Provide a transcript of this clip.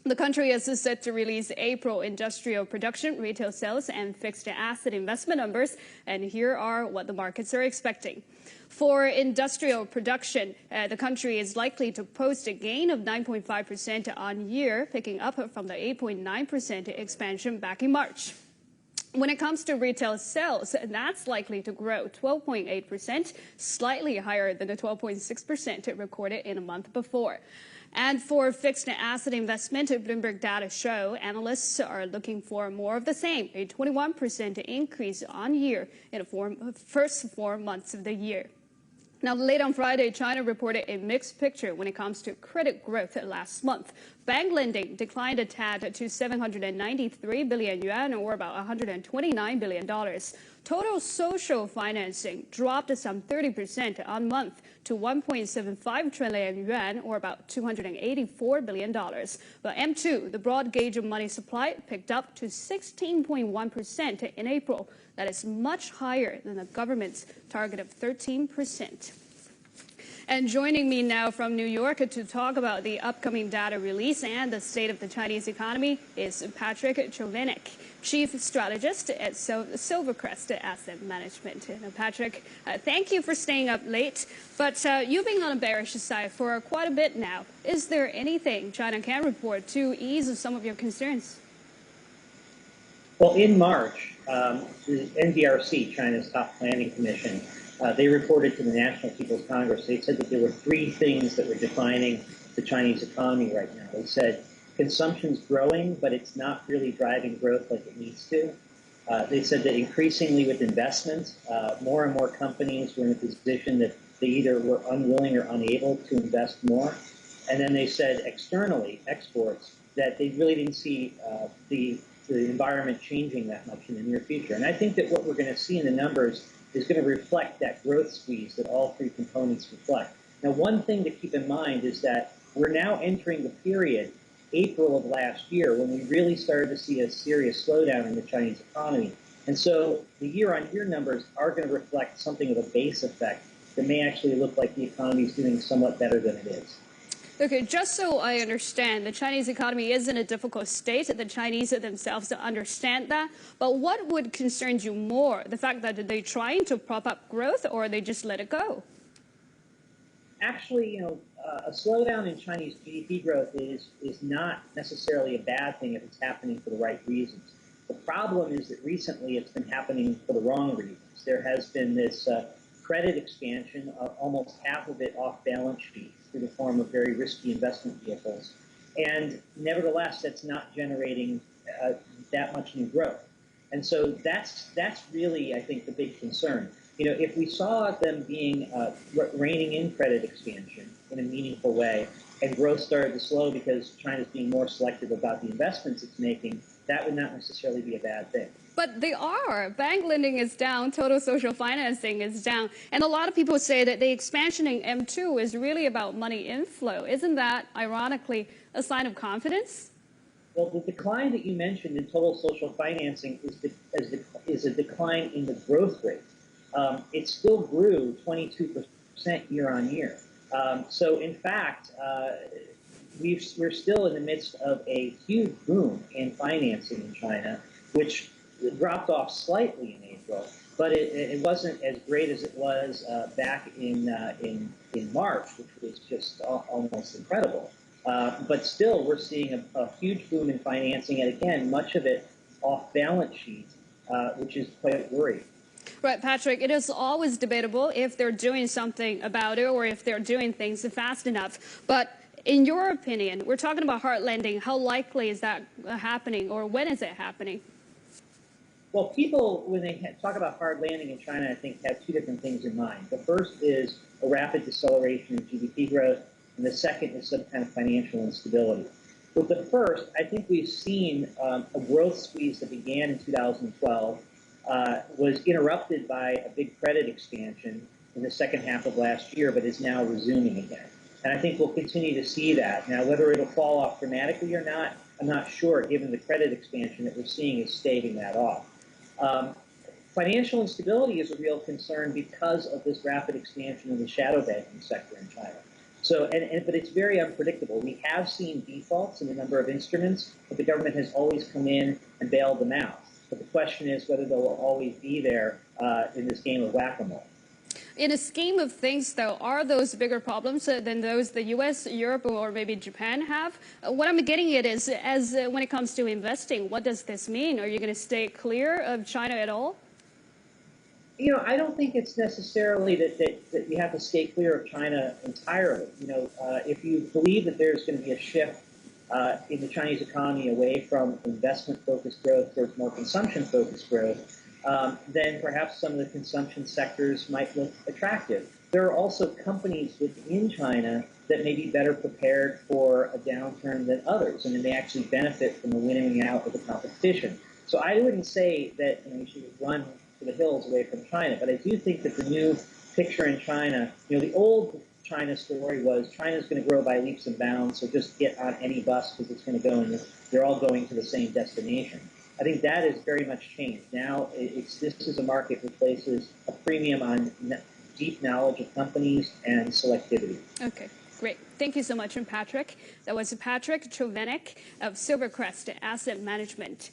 The country is set to release April industrial production, retail sales, and fixed asset investment numbers. And here are what the markets are expecting. For industrial production, the country is likely to post a gain of 9.5% on year, picking up from the 8.9% expansion back in March. When it comes to retail sales, that's likely to grow 12.8%, slightly higher than the 12.6% recorded in a month before. And for fixed asset investment, Bloomberg data show analysts are looking for more of the same, a 21% increase on year in the first 4 months of the year. Now, late on Friday, China reported a mixed picture when it comes to credit growth last month. Bank lending declined a tad to 793 billion yuan, or about $129 billion. Total social financing dropped some 30% on month to 1.75 trillion yuan, or about $284 billion. But M2, the broad gauge of money supply, picked up to 16.1% in April. That is much higher than the government's target of 13%. And joining me now from New York to talk about the upcoming data release and the state of the Chinese economy is Patrick Chovanec, Chief Strategist at Silvercrest Asset Management. And Patrick, thank you for staying up late, but you've been on a bearish side for quite a bit now. Is there anything China can report to ease some of your concerns? Well, in March, the NDRC, China's top planning commission, they reported to the National People's Congress. They said that there were 3 things that were defining the Chinese economy right now. They said consumption's growing, but it's not really driving growth like it needs to. They said that increasingly with investments, more and more companies were in a position that they either were unwilling or unable to invest more. And then they said externally, exports, that they really didn't see the environment changing that much in the near future. And I think that what we're going to see in the numbers is going to reflect that growth squeeze that all 3 components reflect. Now, one thing to keep in mind is that we're now entering the period, April of last year, when we really started to see a serious slowdown in the Chinese economy. And so the year-on-year numbers are going to reflect something of a base effect that may actually look like the economy is doing somewhat better than it is. Okay, just so I understand, the Chinese economy is in a difficult state. The Chinese themselves understand that. But what would concern you more? The fact that they're trying to prop up growth, or they just let it go? Actually, a slowdown in Chinese GDP growth is not necessarily a bad thing if it's happening for the right reasons. The problem is that recently it's been happening for the wrong reasons. There has been this credit expansion, almost half of it off balance sheet, through the form of very risky investment vehicles. And nevertheless, that's not generating that much new growth. And so that's really, I think, the big concern. If we saw them being reining in credit expansion in a meaningful way, and growth started to slow because China's being more selective about the investments it's making, that would not necessarily be a bad thing. But they are. Bank lending is down, total social financing is down. And a lot of people say that the expansion in M2 is really about money inflow. Isn't that, ironically, a sign of confidence? Well, the decline that you mentioned in total social financing is a decline in the growth rate. It still grew 22% year on year. So, in fact, we're still in the midst of a huge boom in financing in China, which dropped off slightly in April, but it wasn't as great as it was back in March, which was just almost incredible. But still, we're seeing a huge boom in financing, and again, much of it off balance sheet, which is quite worrying. Right, Patrick, it is always debatable if they're doing something about it or if they're doing things fast enough. But in your opinion, we're talking about hard landing. How likely is that happening, or when is it happening? Well, people, when they talk about hard landing in China, I think have 2 different things in mind. The first is a rapid deceleration in GDP growth, and the second is some kind of financial instability. With the first, I think we've seen a growth squeeze that began in 2012, was interrupted by a big credit expansion in the second half of last year, but is now resuming again. And I think we'll continue to see that. Now, whether it'll fall off dramatically or not, I'm not sure, given the credit expansion that we're seeing is staving that off. Financial instability is a real concern because of this rapid expansion in the shadow banking sector in China. But it's very unpredictable. We have seen defaults in a number of instruments, but the government has always come in and bailed them out. But the question is whether they'll always be there in this game of whack-a-mole. In a scheme of things, though, are those bigger problems than those the U.S., Europe, or maybe Japan have? What I'm getting at is, when it comes to investing, what does this mean? Are you going to stay clear of China at all? I don't think it's necessarily that you have to stay clear of China entirely. If you believe that there's going to be a shift in the Chinese economy away from investment-focused growth towards more consumption-focused growth, then perhaps some of the consumption sectors might look attractive. There are also companies within China that may be better prepared for a downturn than others, and they may actually benefit from the winnowing out of the competition. So I wouldn't say that you should run to the hills away from China, but I do think that the new picture in China, the old China story was China's going to grow by leaps and bounds, so just get on any bus because it's going to go and they're all going to the same destination. I think that has very much changed. Now this is a market that places a premium on deep knowledge of companies and selectivity. Okay, great. Thank you so much, Patrick. That was Patrick Chovanec of Silvercrest Asset Management.